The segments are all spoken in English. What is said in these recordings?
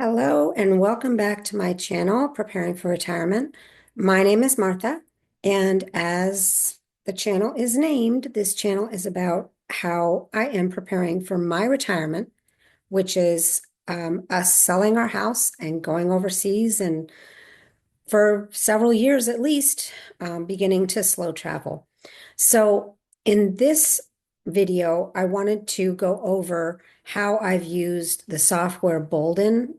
Hello and welcome back to my channel, Preparing for Retirement. My name is Martha, and as the channel is named, this channel is about how I am preparing for my retirement, which is us selling our house and going overseas and for several years at least, beginning to slow travel. So in this video, I wanted to go over how I've used the software Boldin,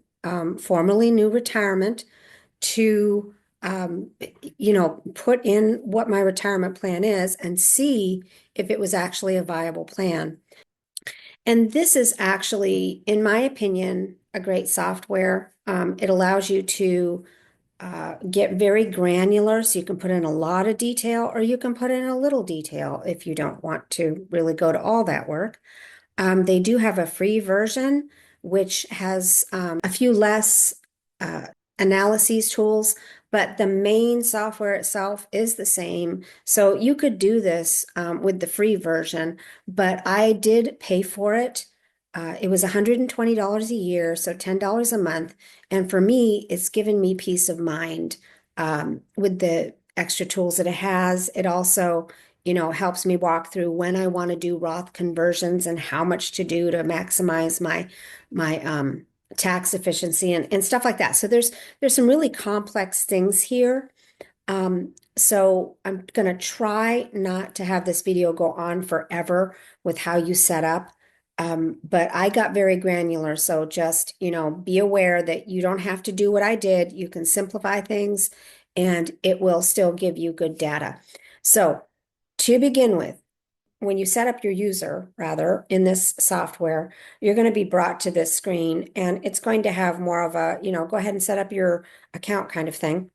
formerly NewRetirement, to put in what my retirement plan is and see if it was actually a viable plan. And this is actually, in my opinion, a great software. It allows you to get very granular, so you can put in a lot of detail or you can put in a little detail if you don't want to really go to all that work. They do have a free version, which has a few less uh, analyses tools, but the main software itself is the same. So you could do this with the free version, but I did pay for it. It was $120 a year, so $10 a month. And for me, it's given me peace of mind with the extra tools that it has. It also helps me walk through when I want to do Roth conversions and how much to do to maximize my tax efficiency and stuff like that. So there's some really complex things here. So I'm going to try not to have this video go on forever with how you set up. But I got very granular. So just, be aware that you don't have to do what I did. You can simplify things and it will still give you good data. So to begin with, when you set up your user, rather, in this software, you're going to be brought to this screen and it's going to have more of a, go ahead and set up your account kind of thing.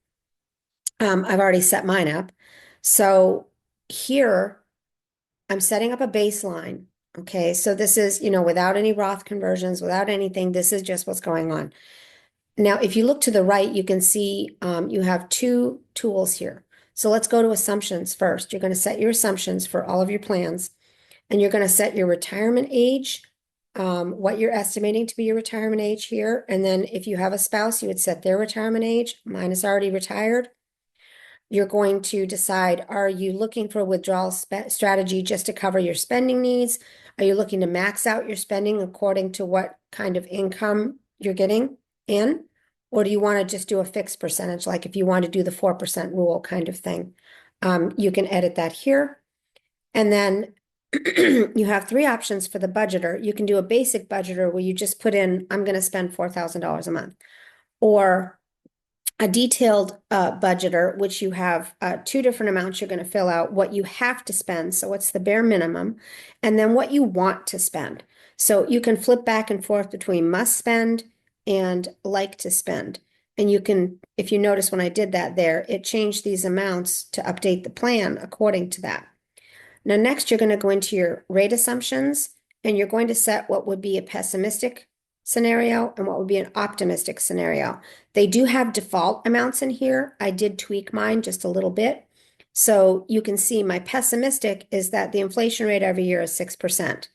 I've already set mine up. So here I'm setting up a baseline. Okay, so this is, without any Roth conversions, without anything, this is just what's going on. Now, if you look to the right, you can see you have two tools here. So let's go to assumptions first. You're going to set your assumptions for all of your plans, and you're going to set your retirement age, what you're estimating to be your retirement age here. And then if you have a spouse, you would set their retirement age. Mine is already retired. You're going to decide, are you looking for a withdrawal strategy just to cover your spending needs? Are you looking to max out your spending according to what kind of income you're getting in? Or do you want to just do a fixed percentage, like if you want to do the 4% rule kind of thing? You can edit that here. And then you have three options for the budgeter. You can do a basic budgeter where you just put in, I'm going to spend $4,000 a month. Or a detailed budgeter, which you have two different amounts you're going to fill out, what you have to spend, so what's the bare minimum, and then what you want to spend. So you can flip back and forth between must spend and like to spend. And you can, if you notice when I did that there, it changed these amounts to update the plan according to that. Now, next, you're going to go into your rate assumptions, and you're going to set what would be a pessimistic scenario and what would be an optimistic scenario. They do have default amounts in here. I did tweak mine just a little bit. So you can see my pessimistic is that the inflation rate every year is 6%,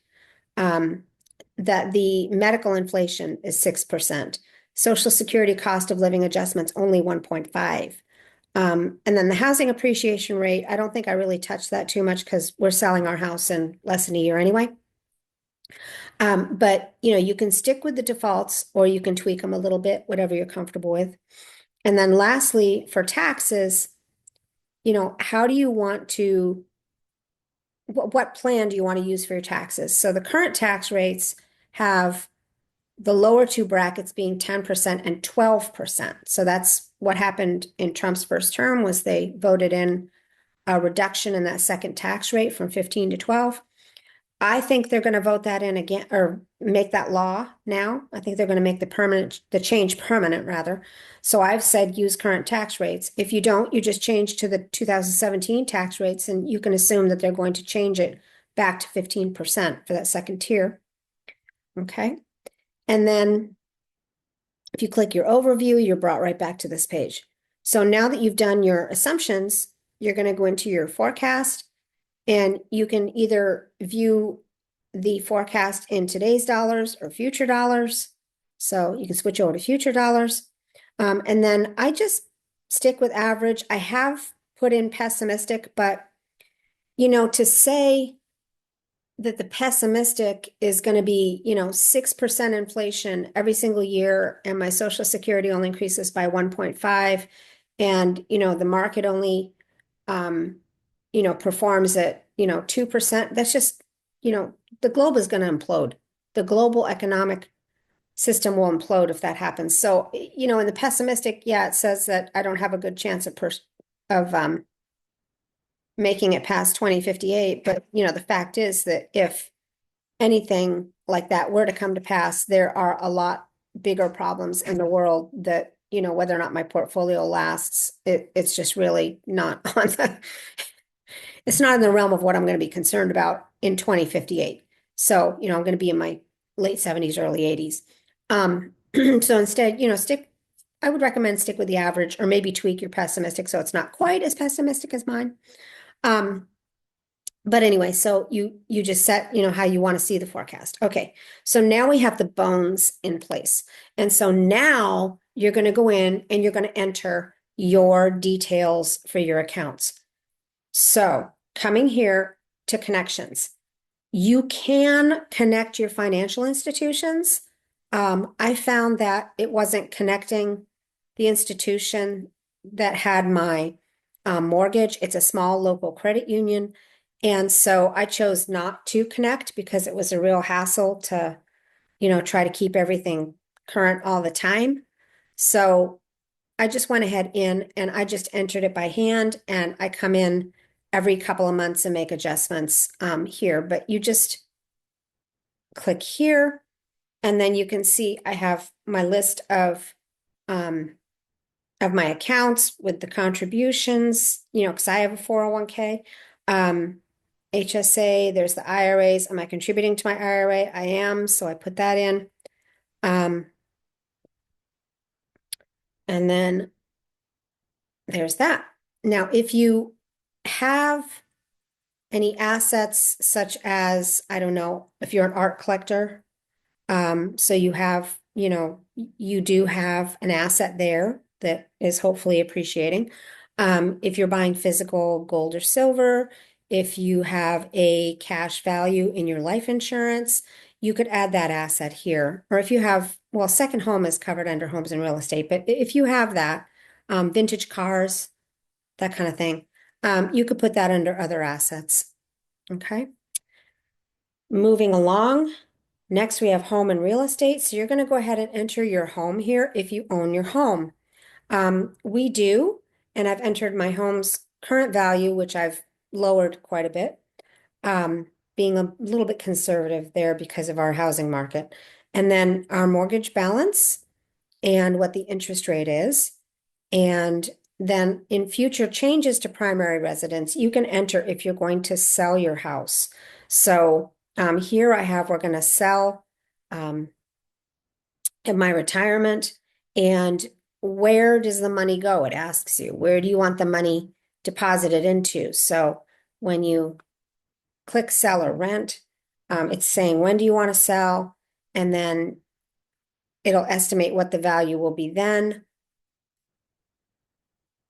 that the medical inflation is 6%, Social Security cost of living adjustments only 1.5. And then the housing appreciation rate, I don't think I really touched that too much because we're selling our house in less than a year anyway. But you can stick with the defaults or you can tweak them a little bit, whatever you're comfortable with. And then lastly, for taxes, how do you want to, what plan do you want to use for your taxes? So the current tax rates have the lower two brackets being 10% and 12%. So that's what happened in Trump's first term was they voted in a reduction in that second tax rate from 15 to 12. I think they're going to vote that in again or make that law now. I think they're going to make the change permanent rather. So I've said use current tax rates. If you don't, you just change to the 2017 tax rates and you can assume that they're going to change it back to 15% for that second tier. Okay. And then if you click your overview, you're brought right back to this page. So now that you've done your assumptions, you're going to go into your forecast. And you can either view the forecast in today's dollars or future dollars. So you can switch over to future dollars. And then I just stick with average. I have put in pessimistic, but to say that the pessimistic is going to be, 6% inflation every single year, and my Social Security only increases by 1.5, and, the market only, performs at, 2%. That's just, the globe is going to implode. The global economic system will implode if that happens. So, in the pessimistic, yeah, it says that I don't have a good chance of making it past 2058. But, the fact is that if anything like that were to come to pass, there are a lot bigger problems in the world that, whether or not my portfolio lasts, it's just really not on it's not in the realm of what I'm going to be concerned about in 2058. So, I'm going to be in my late 70s, early 80s. So instead, I would recommend stick with the average, or maybe tweak your pessimistic so it's not quite as pessimistic as mine. But anyway, so you just set, how you want to see the forecast. Okay, so now we have the bones in place. And so now you're going to go in and you're going to enter your details for your accounts. So coming here to connections, you can connect your financial institutions. I found that it wasn't connecting the institution that had my mortgage. It's a small local credit union. And so I chose not to connect because it was a real hassle to, try to keep everything current all the time. So I just went ahead in and I just entered it by hand, and I come in every couple of months and make adjustments here. But you just click here, and then you can see I have my list of my accounts with the contributions, because I have a 401k. HSA, there's the IRAs. Am I contributing to my IRA? I am, so I put that in. And then there's that. Now, if you have any assets such as, I don't know, if you're an art collector, so you have, you do have an asset there that is hopefully appreciating. If you're buying physical gold or silver, if you have a cash value in your life insurance, you could add that asset here. Or if you have, well, second home is covered under homes and real estate, but if you have that, vintage cars, that kind of thing, you could put that under other assets. Okay. Moving along. Next, we have home and real estate. So you're going to go ahead and enter your home here if you own your home. We do, and I've entered my home's current value, which I've lowered quite a bit, being a little bit conservative there because of our housing market. And then our mortgage balance and what the interest rate is. And then in future changes to primary residence, you can enter if you're going to sell your house. So here I have, we're going to sell in my retirement. And where does the money go? It asks you, where do you want the money deposited into? So when you click sell or rent, it's saying, when do you want to sell? And then it'll estimate what the value will be then.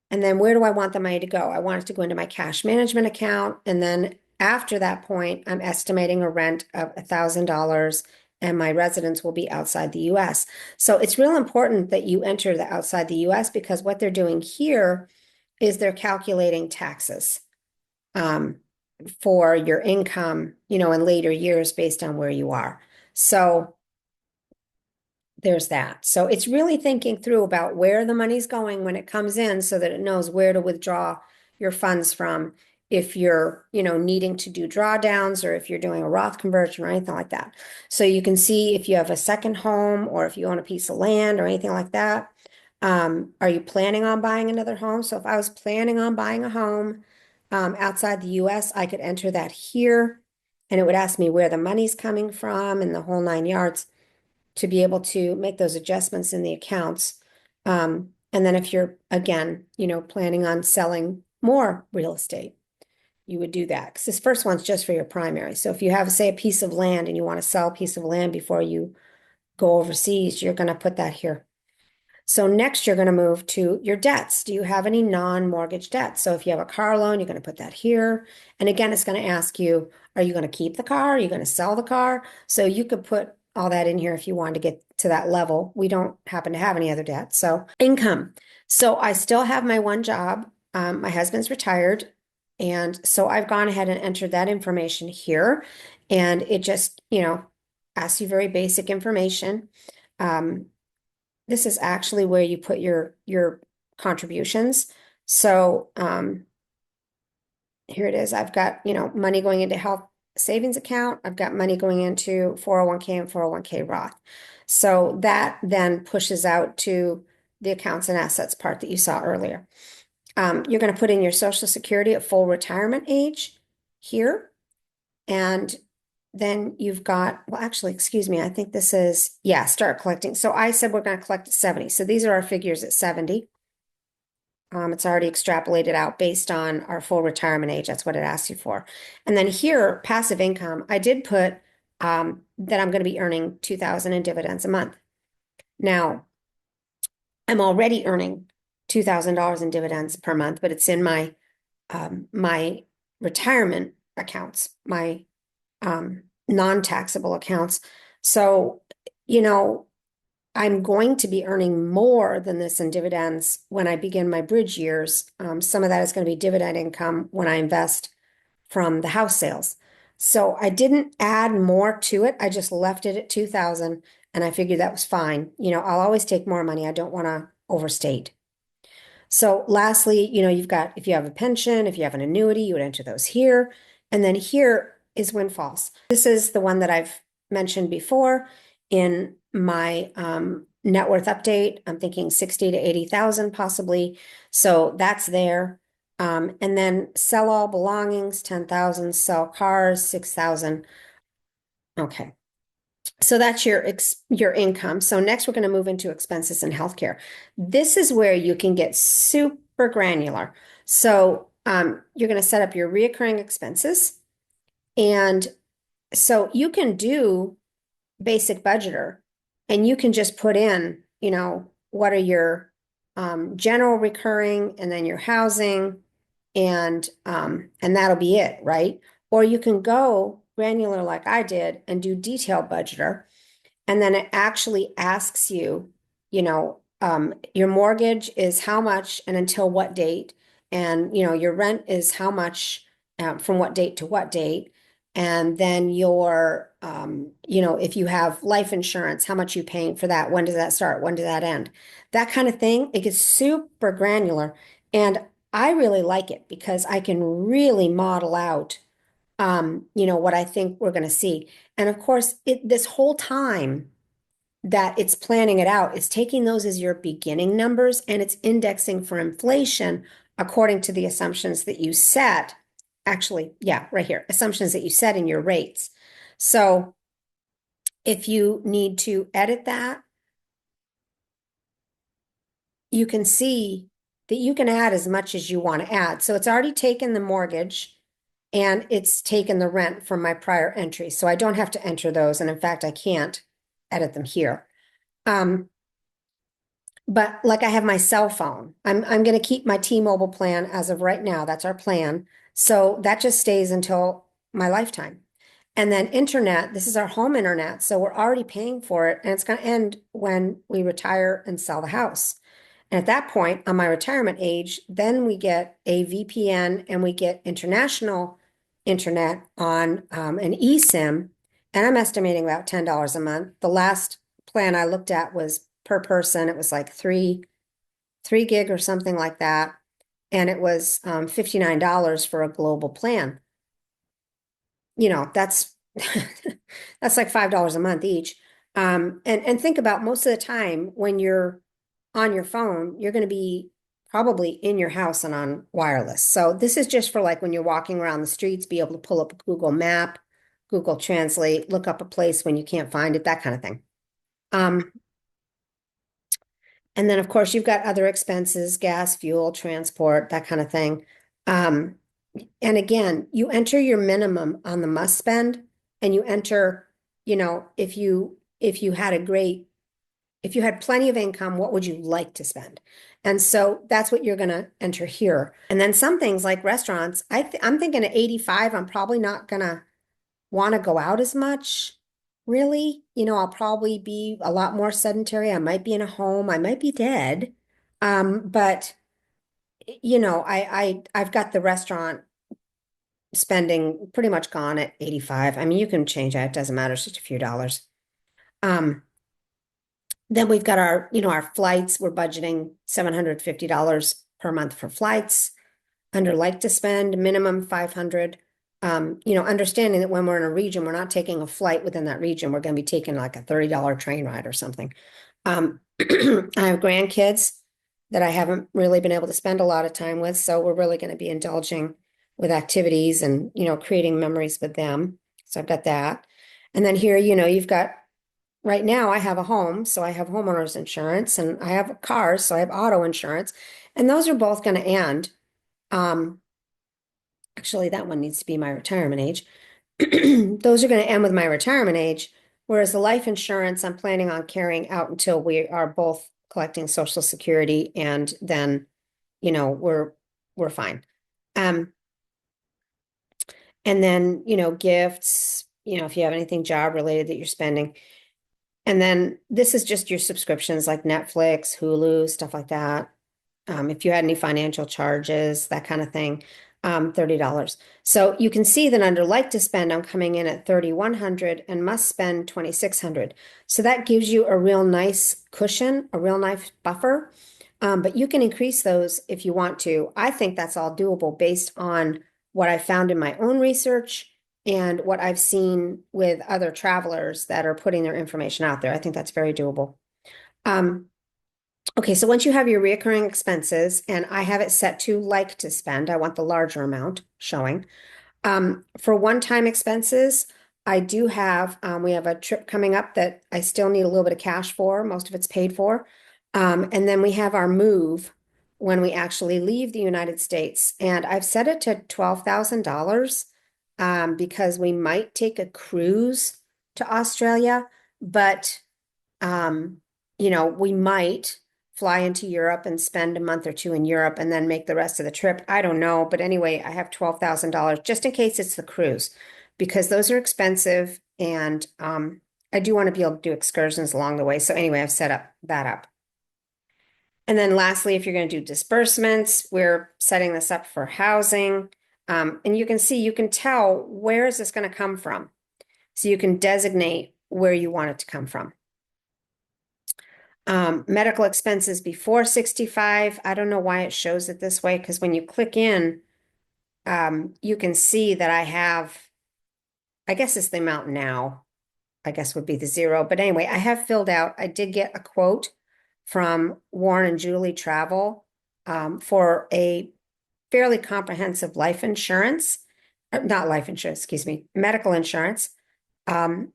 And then where do I want the money to go? I want it to go into my cash management account. And then after that point, I'm estimating a rent of $1,000, and my residence will be outside the US. So it's real important that you enter the outside the US, because what they're doing here is they're calculating taxes for your income, in later years based on where you are. So there's that. So it's really thinking through about where the money's going when it comes in, so that it knows where to withdraw your funds from if you're, needing to do drawdowns, or if you're doing a Roth conversion or anything like that. So you can see if you have a second home, or if you own a piece of land or anything like that. Are you planning on buying another home? So if I was planning on buying a home outside the US, I could enter that here, and it would ask me where the money's coming from and the whole 9 yards, to be able to make those adjustments in the accounts. And then if you're, again, planning on selling more real estate, you would do that, because this first one's just for your primary. So if you have, say, a piece of land and you want to sell a piece of land before you go overseas, you're going to put that here. So next you're going to move to your debts. Do you have any non-mortgage debts? So if you have a car loan, you're going to put that here. And again, it's going to ask you, are you going to keep the car? Are you going to sell the car? So you could put all that in here if you wanted to get to that level. We don't happen to have any other debt. So income. So I still have my one job. My husband's retired. And so I've gone ahead and entered that information here. And it just, asks you very basic information. This is actually where you put your contributions. So here it is. I've got, money going into health savings account. I've got money going into 401k and 401k Roth. So that then pushes out to the accounts and assets part that you saw earlier. You're going to put in your Social Security at full retirement age here. And then you've got, well, actually, excuse me, I think this is, start collecting. So I said we're going to collect at 70. So these are our figures at 70. It's already extrapolated out based on our full retirement age. That's what it asks you for. And then here, passive income, I did put that I'm going to be earning 2,000 in dividends a month. Now, I'm already earning $2,000 in dividends per month, but it's in my my retirement accounts, my non-taxable accounts. So, I'm going to be earning more than this in dividends when I begin my bridge years. Some of that is going to be dividend income when I invest from the house sales. So I didn't add more to it. I just left it at 2,000 and I figured that was fine. I'll always take more money. I don't want to overstate. So lastly, you've got, if you have a pension, if you have an annuity, you would enter those here. And then here is windfalls. This is the one that I've mentioned before in my net worth update. I'm thinking 60 to 80,000 possibly. So that's there. And then sell all belongings, 10,000, sell cars, 6,000. Okay. So that's your income. So next we're going to move into expenses and healthcare. This is where you can get super granular. So you're going to set up your reoccurring expenses. And so you can do basic budgeter and you can just put in, what are your general recurring and then your housing and that'll be it, right? Or you can go granular like I did and do detailed budgeter. And then it actually asks you, your mortgage is how much and until what date. And, your rent is how much from what date to what date. And then if you have life insurance, how much you paying for that? When does that start? When does that end? That kind of thing. It gets super granular. And I really like it because I can really model out, what I think we're going to see. And of course, this whole time that it's planning it out, it's taking those as your beginning numbers and it's indexing for inflation according to the assumptions that you set. Actually, right here, assumptions that you set in your rates. So if you need to edit that, you can see that you can add as much as you want to add. So it's already taken the mortgage and it's taken the rent from my prior entry. So I don't have to enter those. And in fact, I can't edit them here. But like I have my cell phone, I'm going to keep my T-Mobile plan as of right now. That's our plan. So that just stays until my lifetime. And then internet, this is our home internet. So we're already paying for it and it's going to end when we retire and sell the house. And at that point, on my retirement age, then we get a VPN and we get international internet on an eSIM. And I'm estimating about $10 a month. The last plan I looked at was per person. It was like three gig or something like that. And it was $59 for a global plan. That's that's like $5 a month each. And think about most of the time when you're on your phone, you're going to be probably in your house and on wireless. So this is just for like when you're walking around the streets, be able to pull up a Google map, Google Translate, look up a place when you can't find it, that kind of thing. And then of course you've got other expenses, gas, fuel, transport, that kind of thing. And again, you enter your minimum on the must spend and you enter, if you if you had if you had plenty of income, what would you like to spend? And so that's what you're going to enter here. And then some things like restaurants, I'm thinking at 85, I'm probably not going to want to go out as much. Really, I'll probably be a lot more sedentary. I might be in a home. I might be dead. But I've got the restaurant spending pretty much gone at 85. I mean, you can change that. It doesn't matter. It's just a few dollars. Um, then we've got our flights. We're budgeting $750 per month for flights. Under like to spend minimum 500. Understanding that when we're in a region, we're not taking a flight within that region. We're going to be taking like a $30 train ride or something. I have grandkids that I haven't really been able to spend a lot of time with, so we're really going to be indulging with activities and, creating memories with them. So I've got that. And then here, you've got right now I have a home, so I have homeowners insurance, and I have cars, so I have auto insurance, and those are both going to end. Actually, that one needs to be my retirement age. Those are going to end with my retirement age, whereas the life insurance I'm planning on carrying out until we are both collecting Social Security, and then, we're fine. And then, gifts, if you have anything job related that you're spending. And then this is just your subscriptions like Netflix, Hulu, stuff like that. If you had any financial charges, that kind of thing, $30. So you can see that under like to spend, I'm coming in at 3,100 and must spend 2,600. So that gives you a real nice cushion, a real nice buffer. But you can increase those if you want to. I think that's all doable based on what I found in my own research and what I've seen with other travelers that are putting their information out there. I think that's very doable. Okay, so once you have your reoccurring expenses, and I have it set to like to spend, I want the larger amount showing. For one-time expenses, I do have, we have a trip coming up that I still need a little bit of cash for. Most of it's paid for. And then we have our move when we actually leave the United States. And I've set it to $12,000 because we might take a cruise to Australia, but we might fly into Europe and spend a month or two in Europe and then make the rest of the trip. I don't know. But anyway, I have $12,000 just in case it's the cruise, because those are expensive. And I do want to be able to do excursions along the way. So anyway, I've set that up. And then lastly, if you're going to do disbursements, we're setting this up for housing. And you can tell where is this going to come from. So you can designate where you want it to come from. Medical expenses before 65. I don't know why it shows it this way, because when you click in, you can see that I guess it's the amount now, I guess would be the zero. But anyway, I have filled out, I did get a quote from Warren and Julie Travel for a fairly comprehensive life insurance, not life insurance, excuse me, medical insurance. And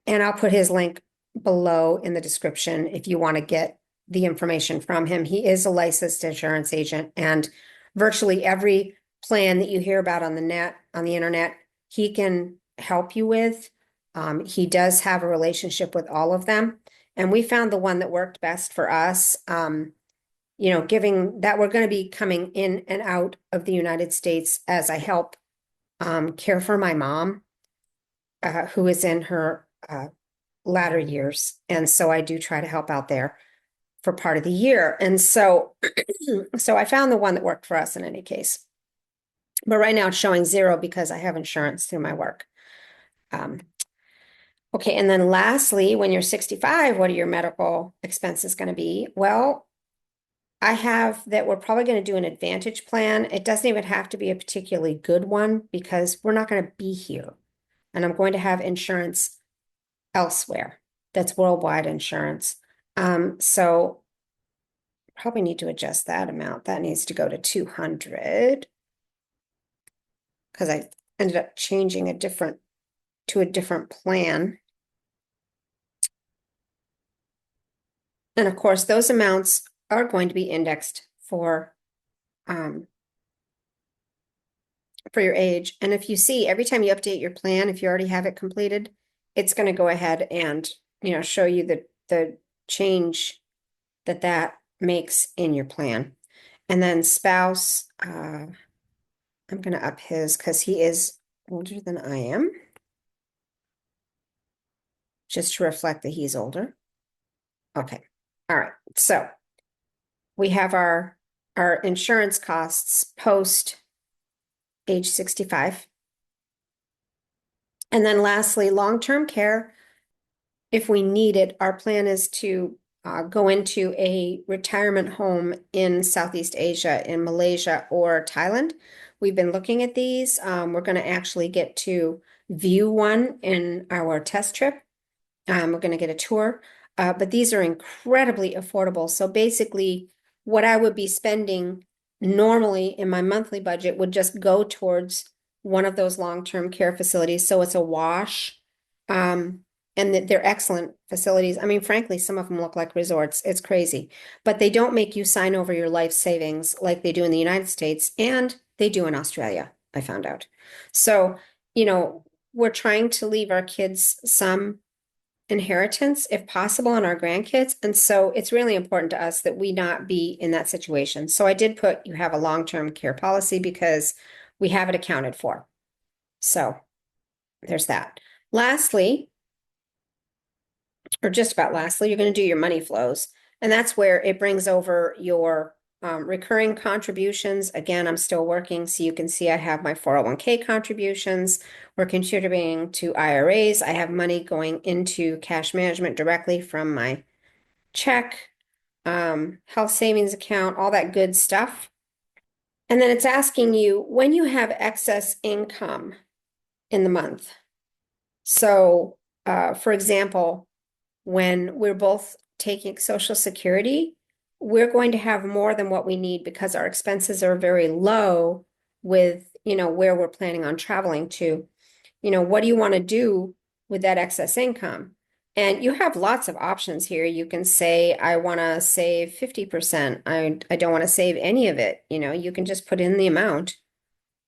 I'll put his link below in the description if you want to get the information from him. He is a licensed insurance agent, and virtually every plan that you hear about on the internet, he can help you with. He does have a relationship with all of them, and we found the one that worked best for us. Giving that we're going to be coming in and out of the United States as I help care for my mom, who is in her latter years. And so I do try to help out there for part of the year. And so, so I found the one that worked for us in any case. But right now it's showing zero because I have insurance through my work. Okay, and then lastly, when you're 65, what are your medical expenses going to be? Well, I have that we're probably going to do an Advantage plan. It doesn't even have to be a particularly good one because we're not going to be here. And I'm going to have insurance elsewhere. That's worldwide insurance. So probably need to adjust that amount. That needs to go to 200 because I ended up changing to a different plan. And of course, those amounts are going to be indexed for your age. And if you see, every time you update your plan, if you already have it completed, it's going to go ahead and show you the change that makes in your plan. And then spouse, I'm going to up his because he is older than I am, just to reflect that he's older. Okay. All right. So we have our insurance costs post age 65. And then lastly, long-term care. If we need it, our plan is to go into a retirement home in Southeast Asia, in Malaysia or Thailand. We've been looking at these. We're going to actually get to view one in our test trip. We're going to get a tour, but these are incredibly affordable. So basically, what I would be spending normally in my monthly budget would just go towards one of those long-term care facilities. So it's a wash. And they're excellent facilities. I mean, frankly, some of them look like resorts. It's crazy, but they don't make you sign over your life savings like they do in the United States, and they do in Australia, I found out. So, we're trying to leave our kids some inheritance if possible and our grandkids. And so it's really important to us that we not be in that situation. So I did put you have a long-term care policy because we have it accounted for. So there's that. Lastly, or just about lastly, you're going to do your money flows. And that's where it brings over your recurring contributions. Again, I'm still working, so you can see I have my 401k contributions. We're contributing to IRAs. I have money going into cash management directly from my check, health savings account, all that good stuff. And then it's asking you when you have excess income in the month. So, for example, when we're both taking Social Security, we're going to have more than what we need because our expenses are very low with, where we're planning on traveling to. What do you want to do with that excess income? And you have lots of options here. You can say, I want to save 50%. I don't want to save any of it. You can just put in the amount.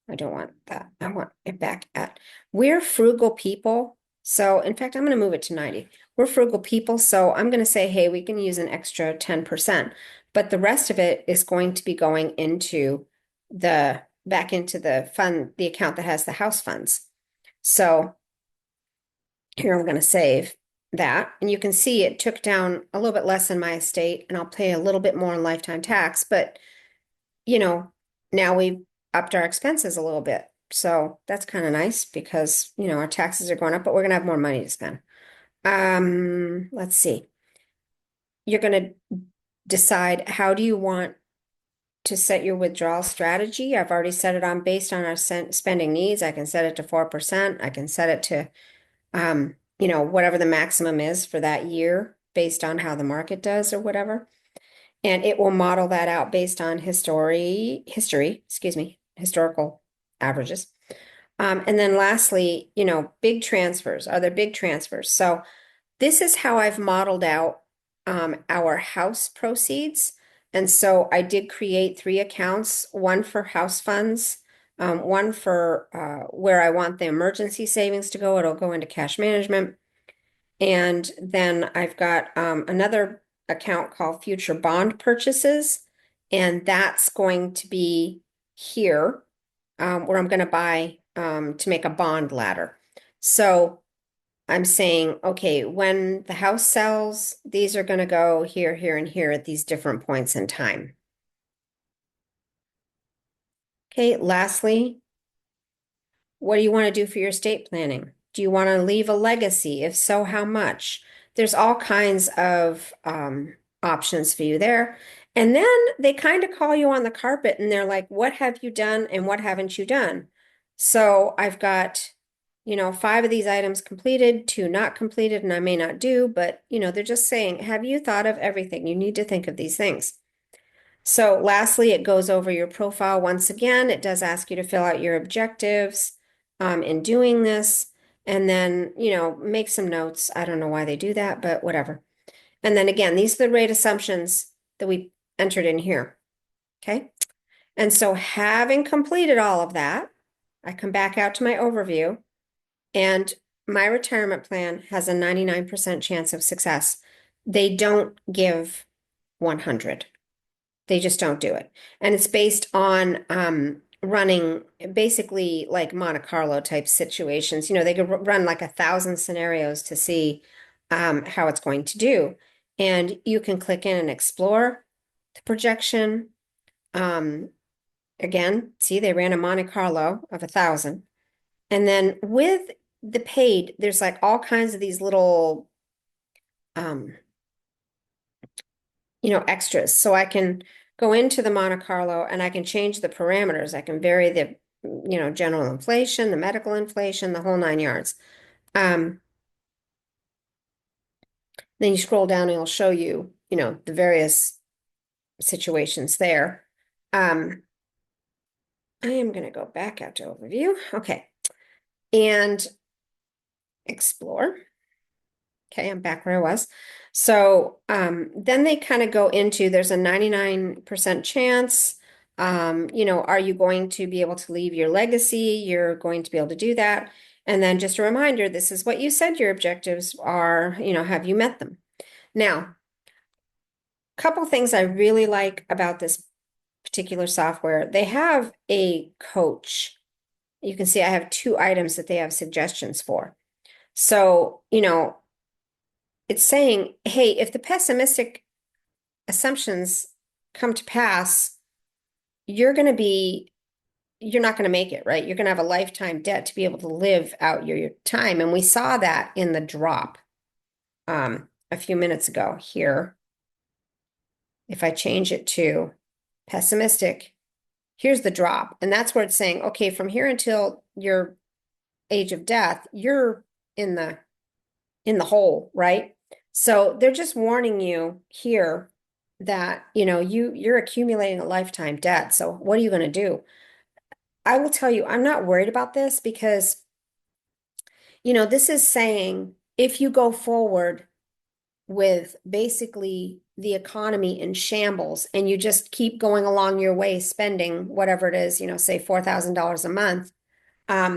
I don't want that. I want it back at. We're frugal people. So in fact, I'm going to move it to 90. We're frugal people. So I'm going to say, hey, we can use an extra 10%, but the rest of it is going to be going into back into the fund, the account that has the house funds. So here I'm going to save that. And you can see it took down a little bit less in my estate, and I'll pay a little bit more in lifetime tax, but now we've upped our expenses a little bit. So that's kind of nice because, our taxes are going up, but we're going to have more money to spend. Let's see. You're going to decide how do you want to set your withdrawal strategy. I've already set it on based on our spending needs. I can set it to 4%. I can set it to, whatever the maximum is for that year based on how the market does or whatever. And it will model that out based on historical averages. And then lastly, big transfers. Are there big transfers? So this is how I've modeled out our house proceeds. And so I did create 3 accounts, one for house funds, one for where I want the emergency savings to go. It'll go into cash management. And then I've got another account called future bond purchases. And that's going to be here where I'm going to buy to make a bond ladder. So I'm saying, okay, when the house sells, these are going to go here, here, and here at these different points in time. Okay, lastly, what do you want to do for your estate planning? Do you want to leave a legacy? If so, how much? There's all kinds of options for you there. And then they kind of call you on the carpet and they're like, what have you done and what haven't you done? So I've got, 5 of these items completed, 2 not completed, and I may not do, but, they're just saying, have you thought of everything? You need to think of these things. So lastly, it goes over your profile once again. It does ask you to fill out your objectives in doing this, and then, make some notes. I don't know why they do that, but whatever. And then again, these are the rate assumptions that we entered in here. Okay. And so having completed all of that, I come back out to my overview, and my retirement plan has a 99% chance of success. They don't give 100. They just don't do it. And it's based on running basically like Monte Carlo type situations. You know, they could run like 1,000 scenarios to see how it's going to do. And you can click in and explore the projection. Um, Again, see, they ran a Monte Carlo of 1,000. And then with the paid, there's like all kinds of these little um, extras. So I can go into the Monte Carlo and I can change the parameters. I can vary the, general inflation, the medical inflation, the whole 9 yards. Um, then you scroll down and it'll show you, the various situations there. I am going to go back out to overview. Okay. And explore. Okay, I'm back where I was. So then they kind of go into there's a 99% chance. Are you going to be able to leave your legacy? You're going to be able to do that. And then just a reminder, this is what you said your objectives are, have you met them? Now, a couple things I really like about this particular software. They have a coach. You can see I have 2 items that they have suggestions for. So, it's saying, hey, if the pessimistic assumptions come to pass, you're not going to make it, right? You're going to have a lifetime debt to be able to live out your time. And we saw that in the drop a few minutes ago here. If I change it to pessimistic, here's the drop. And that's where it's saying, okay, from here until your age of death, you're in the hole, right? So they're just warning you here that, you're accumulating a lifetime debt. So what are you going to do? I will tell you, I'm not worried about this because, this is saying if you go forward with basically the economy in shambles and you just keep going along your way spending whatever it is, say $4,000 a month,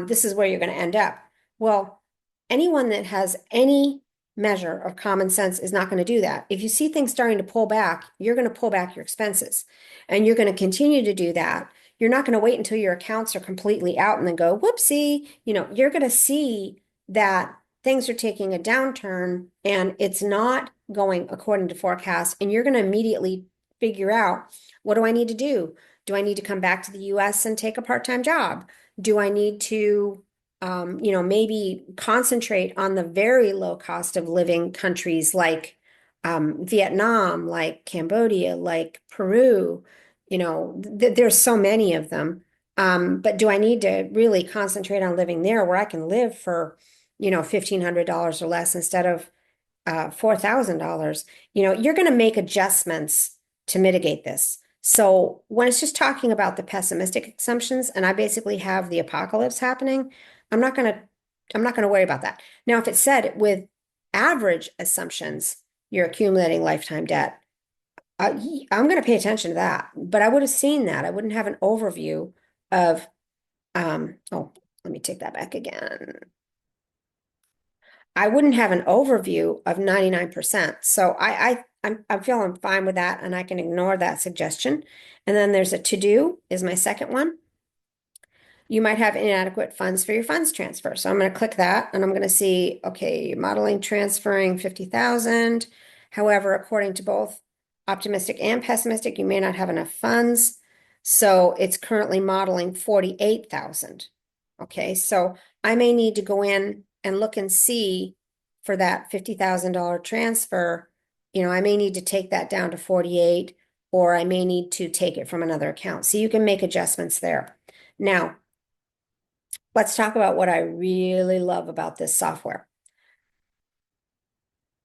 this is where you're going to end up. Well, anyone that has any measure of common sense is not going to do that. If you see things starting to pull back, you're going to pull back your expenses and you're going to continue to do that. You're not going to wait until your accounts are completely out and then go, whoopsie. You're going to see that things are taking a downturn and it's not going according to forecast. And you're going to immediately figure out, what do I need to do? Do I need to come back to the US and take a part-time job? Do I need to, maybe concentrate on the very low cost of living countries like Vietnam, like Cambodia, like Peru? There's so many of them. But do I need to really concentrate on living there where I can live for, $1,500 or less instead of $4,000? You're going to make adjustments to mitigate this. So when it's just talking about the pessimistic assumptions, and I basically have the apocalypse happening, I'm not going to worry about that. Now, if it said with average assumptions, you're accumulating lifetime debt, I'm going to pay attention to that. But I would have seen that. I wouldn't have an overview of, oh, let me take that back again. I wouldn't have an overview of 99%. So I'm feeling fine with that and I can ignore that suggestion. And then there's a to-do is my second one. You might have inadequate funds for your funds transfer. So I'm going to click that and I'm going to see, okay, modeling transferring 50,000. However, according to both optimistic and pessimistic, you may not have enough funds. So it's currently modeling 48,000. Okay, so I may need to go in and look and see for that $50,000 transfer, I may need to take that down to 48, or I may need to take it from another account. So you can make adjustments there. Now, let's talk about what I really love about this software.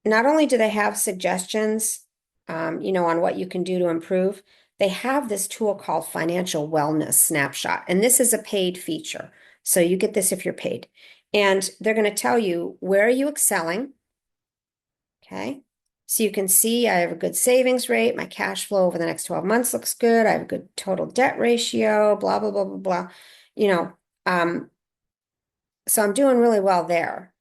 Not only do they have suggestions, on what you can do to improve, they have this tool called Financial Wellness Snapshot, and this is a paid feature. So you get this if you're paid. And they're going to tell you, where are you excelling? Okay. So you can see I have a good savings rate. My cash flow over the next 12 months looks good. I have a good total debt ratio, blah, blah, blah, blah, blah. So I'm doing really well there.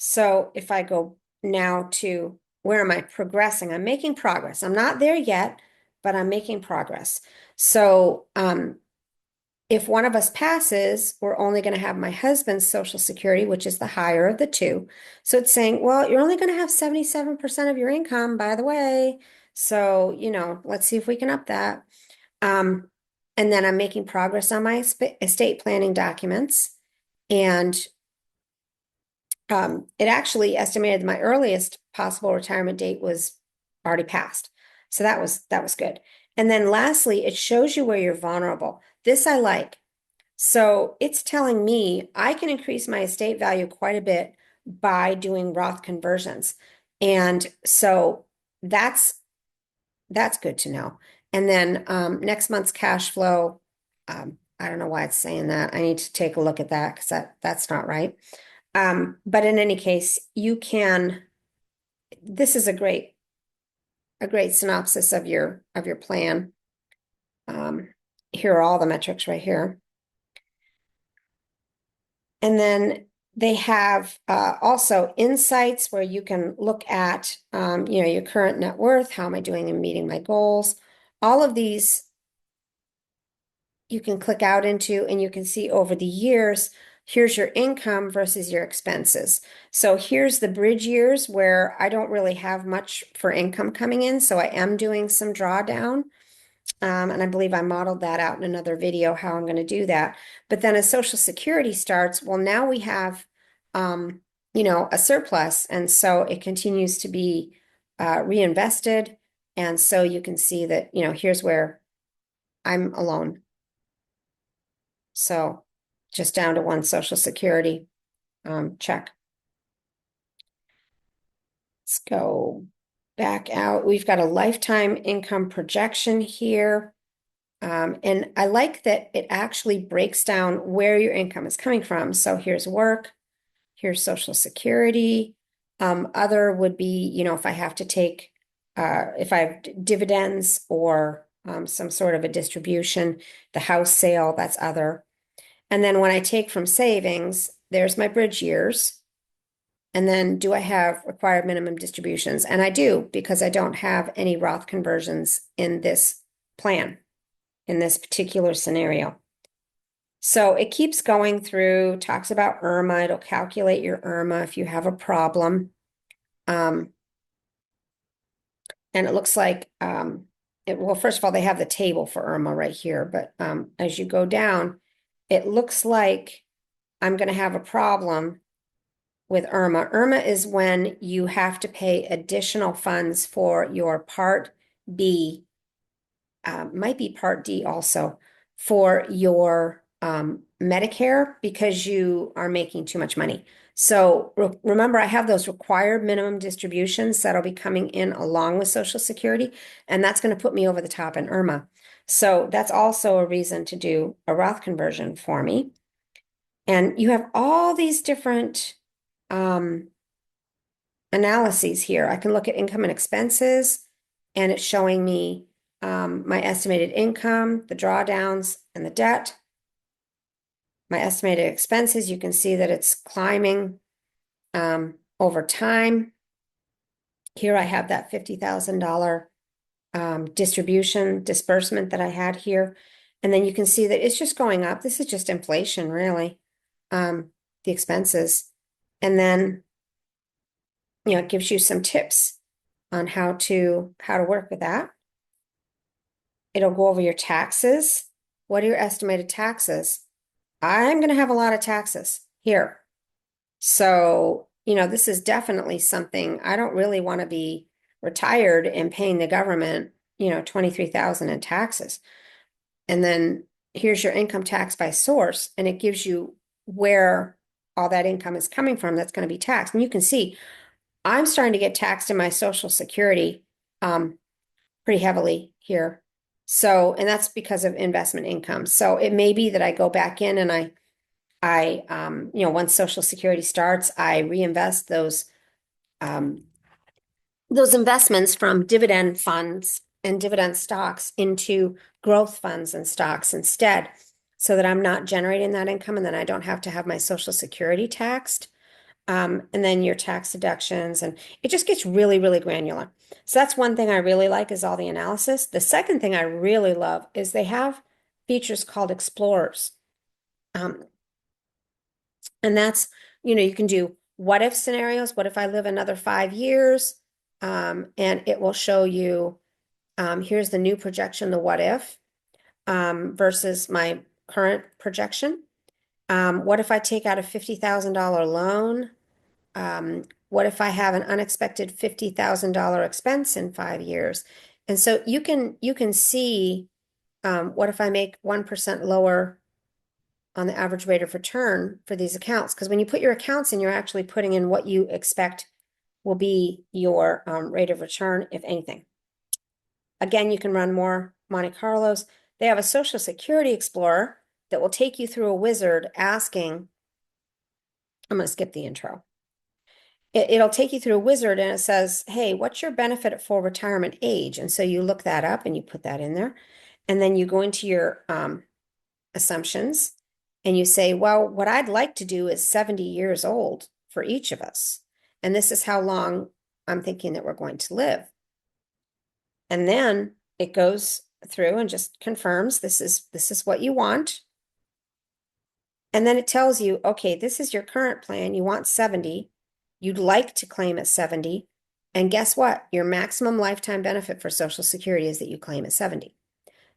So if I go now to where am I progressing? I'm making progress. I'm not there yet, but I'm making progress. So if one of us passes, we're only going to have my husband's Social Security, which is the higher of the two. So it's saying, well, you're only going to have 77% of your income, by the way. So, let's see if we can up that. Um, and then I'm making progress on my estate planning documents. And it actually estimated my earliest possible retirement date was already passed. So that was good. And then lastly, it shows you where you're vulnerable. This I like. So it's telling me I can increase my estate value quite a bit by doing Roth conversions. And so that's that's good to know. And then next month's cash flow, I don't know why it's saying that. I need to take a look at that because that's not right. But in any case, this is a great synopsis of your plan. Here are all the metrics right here. And then they have also insights where you can look at, your current net worth. How am I doing in meeting my goals? All of these you can click out into, and you can see over the years, here's your income versus your expenses. So here's the bridge years where I don't really have much for income coming in. So I am doing some drawdown. And I believe I modeled that out in another video, how I'm going to do that. But then as Social Security starts, well, now we have, a surplus. And so it continues to be reinvested. And so you can see that, here's where I'm alone. So just down to one Social Security check. Let's go back out. We've got a lifetime income projection here. And I like that it actually breaks down where your income is coming from. So here's work, here's Social Security. Other would be, if I have to take, if I have dividends or some sort of a distribution, the house sale, that's other. And then when I take from savings, there's my bridge years. And then do I have required minimum distributions? And I do, because I don't have any Roth conversions in this plan, in this particular scenario. So it keeps going through, talks about IRMA. It'll calculate your IRMA if you have a problem. And it looks like, well, first of all, they have the table for IRMA right here. But as you go down, it looks like I'm going to have a problem with IRMA. IRMA is when you have to pay additional funds for your Part B, might be Part D also, for your Medicare because you are making too much money. So remember, I have those required minimum distributions that'll be coming in along with Social Security, and that's going to put me over the top in IRMA. So that's also a reason to do a Roth conversion for me. And you have all these different analyses here. I can look at income and expenses, and it's showing me my estimated income, the drawdowns, and the debt. My estimated expenses, you can see that it's climbing over time. Here I have that $50,000 disbursement that I had here. And then you can see that it's just going up. This is just inflation, really, the expenses. And then, it gives you some tips on how to work with that. It'll go over your taxes. What are your estimated taxes? I'm going to have a lot of taxes here. So, this is definitely something I don't really want to be retired and paying the government, $23,000 in taxes. And then here's your income tax by source, and it gives you where all that income is coming from that's going to be taxed. And you can see I'm starting to get taxed in my Social Security pretty heavily here. So, and that's because of investment income. So it may be that I go back in and I once Social Security starts, I reinvest those investments from dividend funds and dividend stocks into growth funds and stocks instead, so that I'm not generating that income and then I don't have to have my Social Security taxed. And then your tax deductions, and it just gets really, really granular. So that's one thing I really like is all the analysis. The second thing I really love is they have features called explorers. Um, and that's, you can do what if scenarios. What if I live another 5 years? And it will show you, here's the new projection, the what if, versus my current projection. What if I take out a $50,000 loan? What if I have an unexpected $50,000 expense in 5 years? And so you can see, what if I make 1% lower on the average rate of return for these accounts? Because when you put your accounts in, you're actually putting in what you expect will be your rate of return, if anything. Again, you can run more Monte Carlos. They have a Social Security Explorer that will take you through a wizard asking, I'm going to skip the intro. It'll take you through a wizard and it says, hey, what's your benefit at full retirement age? And so you look that up and you put that in there. And then you go into your assumptions and you say, well, what I'd like to do is 70 years old for each of us. And this is how long I'm thinking that we're going to live. And then it goes through and just confirms this is what you want. And then it tells you, okay, this is your current plan. You want 70. You'd like to claim at 70. And guess what? Your maximum lifetime benefit for Social Security is that you claim at 70.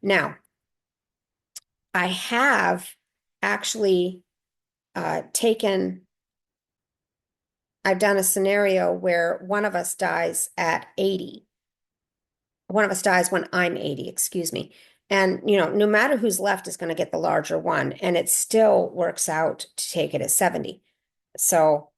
Now, I have actually I've done a scenario where one of us dies at 80. One of us dies when I'm 80, excuse me. And, no matter who's left is going to get the larger one. And it still works out to take it at 70. So,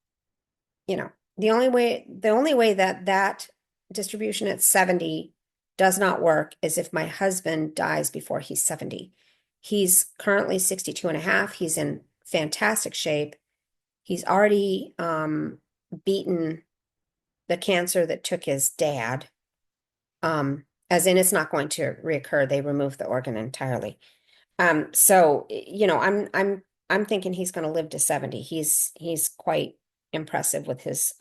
the only way that distribution at 70 does not work is if my husband dies before he's 70. He's currently 62 and a half. He's in fantastic shape. He's already beaten the cancer that took his dad. As in it's not going to reoccur. They removed the organ entirely. So, I'm thinking he's going to live to 70. He's quite impressive with his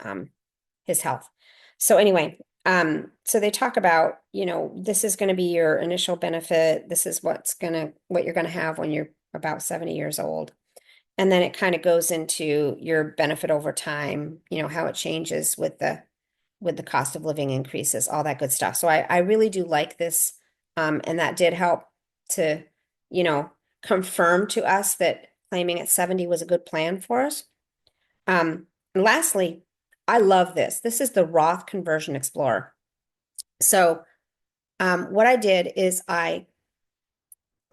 health. So anyway, so they talk about, this is going to be your initial benefit. This is what you're going to have when you're about 70 years old. And then it kind of goes into your benefit over time, how it changes with the cost of living increases, all that good stuff. So I really do like this. And that did help to, confirm to us that claiming at 70 was a good plan for us. And lastly, I love this. This is the Roth Conversion Explorer. So what I did is let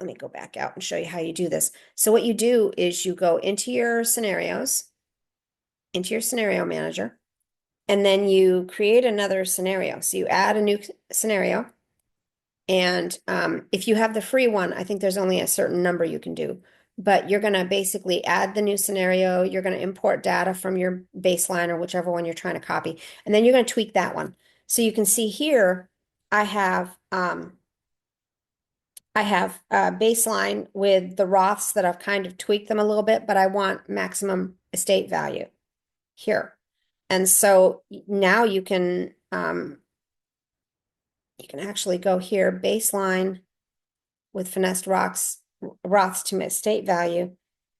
me go back out and show you how you do this. So what you do is you go into your scenarios, into your scenario manager, and then you create another scenario. So you add a new scenario. And if you have the free one, I think there's only a certain number you can do. But you're going to basically add the new scenario. You're going to import data from your baseline or whichever one you're trying to copy. And then you're going to tweak that one. So you can see here, I have baseline with the Roths that I've kind of tweaked them a little bit, but I want maximum estate value here. And so now you can actually go here, baseline with finessed Roths to estate value.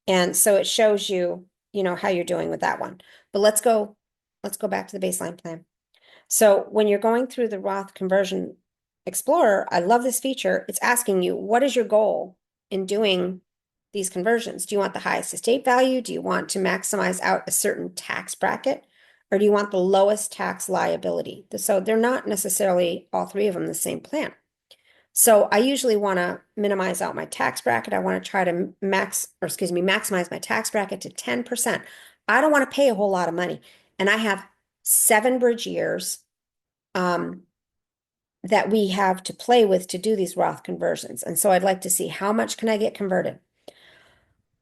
And so it shows you, how you're doing with that one. But let's go back to the baseline plan. So when you're going through the Roth Conversion Explorer, I love this feature. It's asking you, what is your goal in doing these conversions? Do you want the highest estate value? Do you want to maximize out a certain tax bracket? Or do you want the lowest tax liability? So they're not necessarily all three of them the same plan. So I usually want to minimize out my tax bracket. I want to try to maximize my tax bracket to 10%. I don't want to pay a whole lot of money. And I have 7 bridge years that we have to play with to do these Roth conversions. And so I'd like to see how much can I get converted.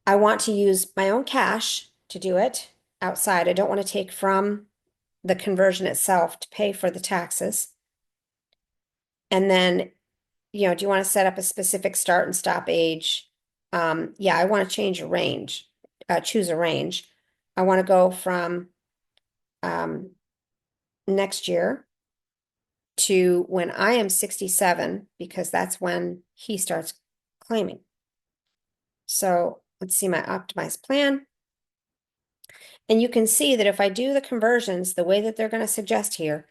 I want to use my own cash to do it outside. I don't want to take from the conversion itself to pay for the taxes. And then, do you want to set up a specific start and stop age? Yeah, I want to change a range, choose a range. I want to go from next year to when I am 67, because that's when he starts claiming. So let's see my optimized plan. And you can see that if I do the conversions the way that they're going to suggest here,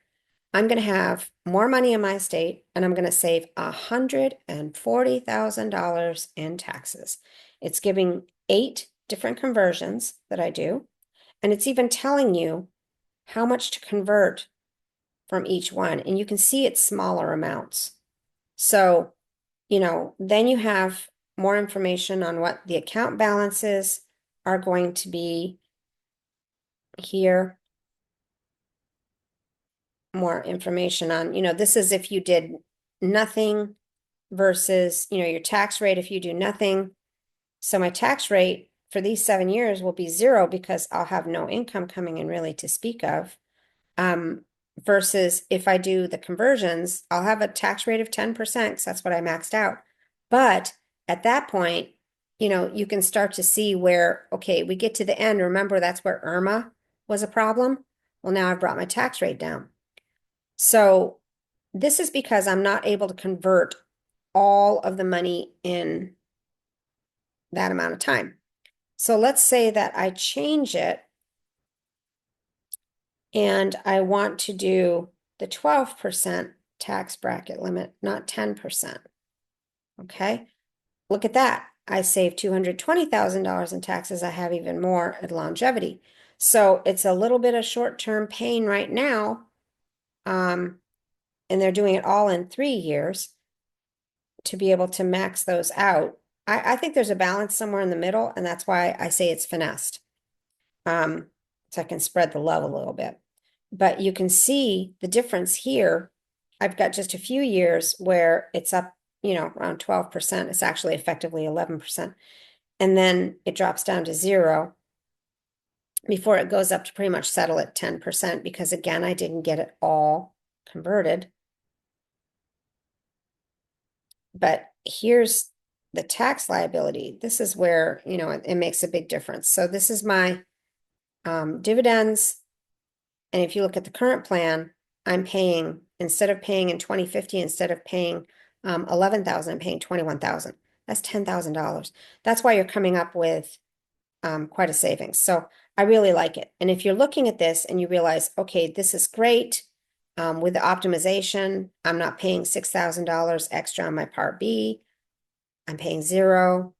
I'm going to have more money in my estate and I'm going to save $140,000 in taxes. It's giving 8 different conversions that I do. And it's even telling you how much to convert from each one. And you can see it's smaller amounts. So, then you have more information on what the account balances are going to be here. More information on, this is if you did nothing versus, your tax rate if you do nothing. So my tax rate for these 7 years will be 0 because I'll have no income coming in really to speak of. Versus if I do the conversions, I'll have a tax rate of 10% because that's what I maxed out. But at that point, you can start to see where, okay, we get to the end. Remember, that's where Irma was a problem. Well, now I've brought my tax rate down. So this is because I'm not able to convert all of the money in that amount of time. So let's say that I change it and I want to do the 12% tax bracket limit, not 10%. Okay, look at that. I saved $220,000 in taxes. I have even more at longevity. So it's a little bit of short-term pain right now. And they're doing it all in 3 years to be able to max those out. I think there's a balance somewhere in the middle, and that's why I say it's finessed. So I can spread the love a little bit. But you can see the difference here. I've got just a few years where it's up, around 12%. It's actually effectively 11%. And then it drops down to 0 before it goes up to pretty much settle at 10%, because again, I didn't get it all converted. But here's the tax liability. This is where, it makes a big difference. So this is my dividends. And if you look at the current plan, I'm paying, instead of paying in 2050, instead of paying 11,000, I'm paying 21,000. That's $10,000. That's why you're coming up with quite a savings. So I really like it. And if you're looking at this and you realize, okay, this is great. With the optimization, I'm not paying $6,000 extra on my Part B. I'm paying 0.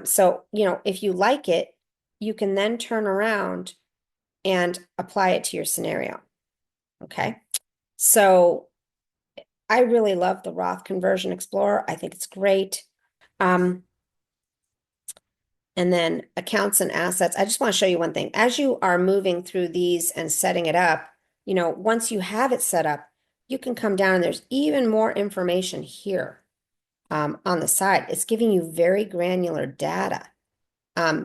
So, if you like it, you can then turn around and apply it to your scenario. Okay. So I really love the Roth Conversion Explorer. I think it's great. And then accounts and assets. I just want to show you one thing. As you are moving through these and setting it up, once you have it set up, you can come down and there's even more information here on the side. It's giving you very granular data.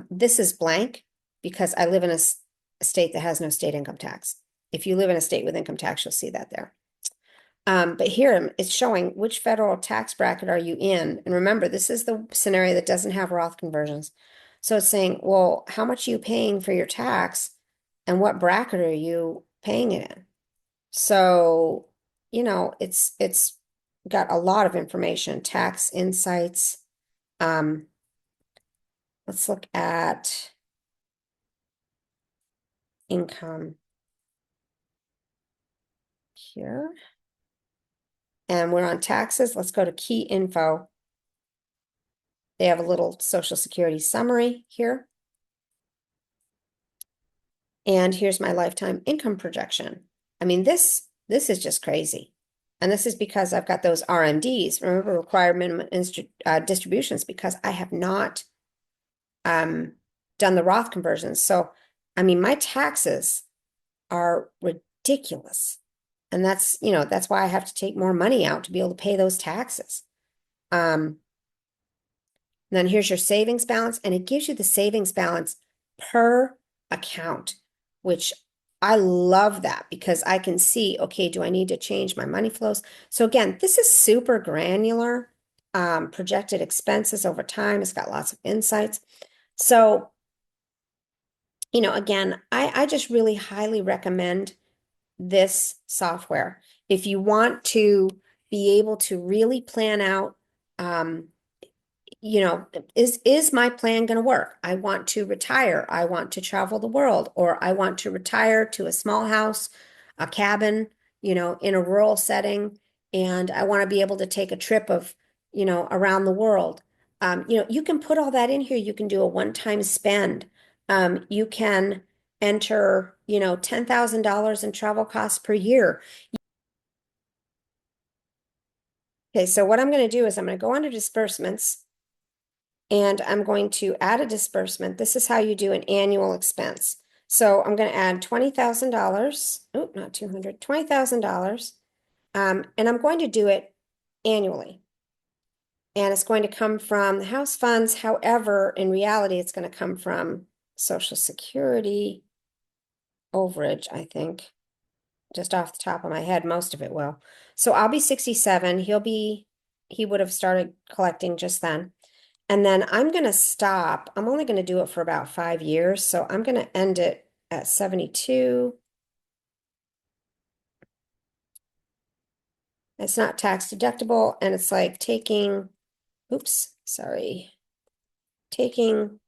This is blank because I live in a state that has no state income tax. If you live in a state with income tax, you'll see that there. But here it's showing which federal tax bracket are you in. And remember, this is the scenario that doesn't have Roth conversions. So it's saying, well, how much are you paying for your tax and what bracket are you paying it in? So, it's got a lot of information, tax insights. Let's look at income here. And we're on taxes. Let's go to key info. They have a little Social Security summary here. And here's my lifetime income projection. I mean, this is just crazy. And this is because I've got those RMDs, remember, required minimum distributions, because I have not done the Roth conversions. So, I mean, my taxes are ridiculous. And that's why I have to take more money out to be able to pay those taxes. Then here's your savings balance, and it gives you the savings balance per account, which I love that because I can see, okay, do I need to change my money flows? So again, this is super granular, projected expenses over time. It's got lots of insights. So again, I just really highly recommend this software. If you want to be able to really plan out, um, is my plan going to work? I want to retire. I want to travel the world, or I want to retire to a small house, a cabin, in a rural setting, and I want to be able to take a trip of, around the world. You can put all that in here. You can do a one-time spend. You can enter, $10,000 in travel costs per year. Okay, so what I'm going to do is I'm going to go under disbursements. And I'm going to add a disbursement. This is how you do an annual expense. So I'm going to add $20,000. Oh, not 200, $20,000. And I'm going to do it annually. And it's going to come from the house funds. However, in reality, it's going to come from Social Security overage, I think. Just off the top of my head, most of it will. So I'll be 67. He would have started collecting just then. And then I'm going to stop. I'm only going to do it for about 5 years. So I'm going to end it at 72. It's not tax deductible. And it's like taking, oops, sorry, taking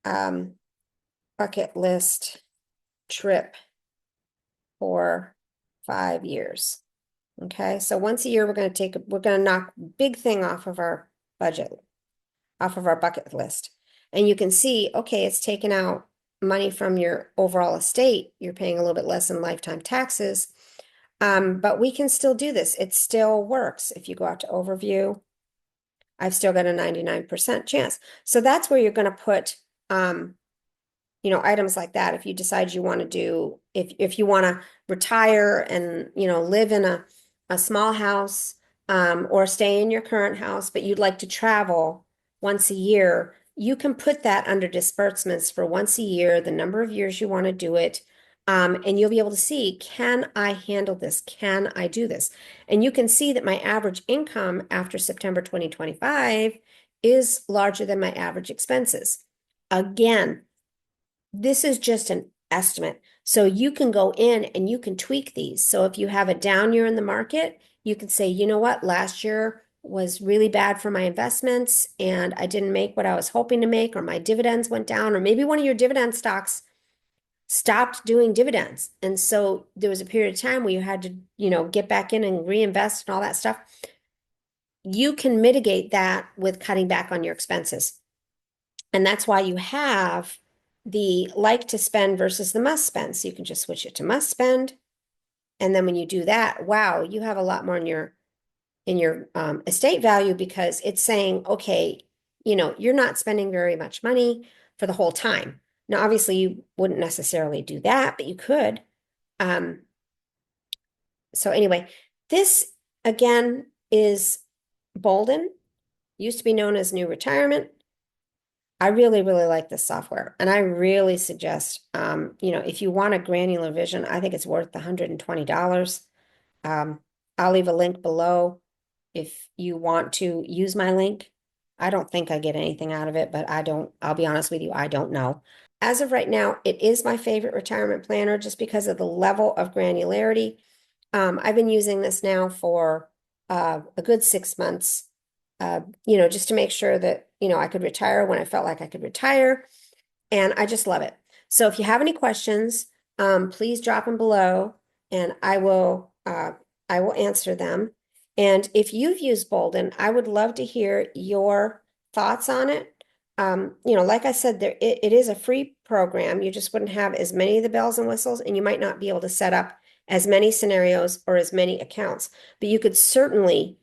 bucket list trip for 5 years. Okay. So once a year, we're going to knock big thing off of our budget, off of our bucket list. And you can see, okay, it's taken out money from your overall estate. You're paying a little bit less in lifetime taxes. But we can still do this. It still works. If you go out to overview, I've still got a 99% chance. So that's where you're going to put, items like that. If you decide you want to do, if you want to retire and, live in a small house, or stay in your current house, but you'd like to travel once a year, you can put that under disbursements for once a year, the number of years you want to do it. And you'll be able to see, can I handle this? Can I do this? And you can see that my average income after September 2025 is larger than my average expenses. Again, this is just an estimate. So you can go in and you can tweak these. So if you have a down year in the market, you can say, you know what, last year was really bad for my investments and I didn't make what I was hoping to make, or my dividends went down, or maybe one of your dividend stocks stopped doing dividends. And so there was a period of time where you had to, get back in and reinvest and all that stuff. You can mitigate that with cutting back on your expenses. And that's why you have the like to spend versus the must spend. So you can just switch it to must spend. And then when you do that, wow, you have a lot more in your estate value, because it's saying, okay, you're not spending very much money for the whole time. Now, obviously, you wouldn't necessarily do that, but you could. So anyway, this again is Boldin, used to be known as NewRetirement. I really, really like this software, and I really suggest, if you want a granular vision, I think it's worth the $120. I'll leave a link below if you want to use my link. I don't think I get anything out of it, but I'll be honest with you, I don't know. As of right now, it is my favorite retirement planner just because of the level of granularity. I've been using this now for a good 6 months, just to make sure that, I could retire when I felt like I could retire. And I just love it. So if you have any questions, please drop them below and I will answer them. And if you've used Boldin, I would love to hear your thoughts on it. Like I said, it is a free program. You just wouldn't have as many of the bells and whistles, and you might not be able to set up as many scenarios or as many accounts. But you could certainly,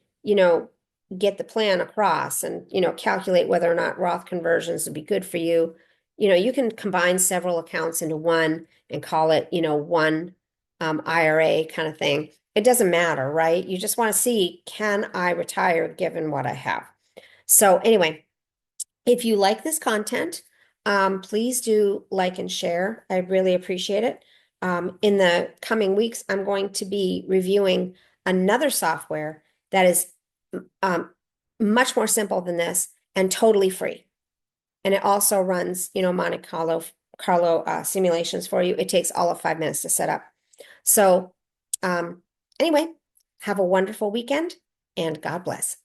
get the plan across and, calculate whether or not Roth conversions would be good for you. You can combine several accounts into one and call it, one IRA kind of thing. It doesn't matter, right? You just want to see, can I retire given what I have? So anyway, if you like this content, please do like and share. I really appreciate it. In the coming weeks, I'm going to be reviewing another software that is much more simple than this and totally free. And it also runs, Monte Carlo simulations for you. It takes all of 5 minutes to set up. So, anyway, have a wonderful weekend and God bless.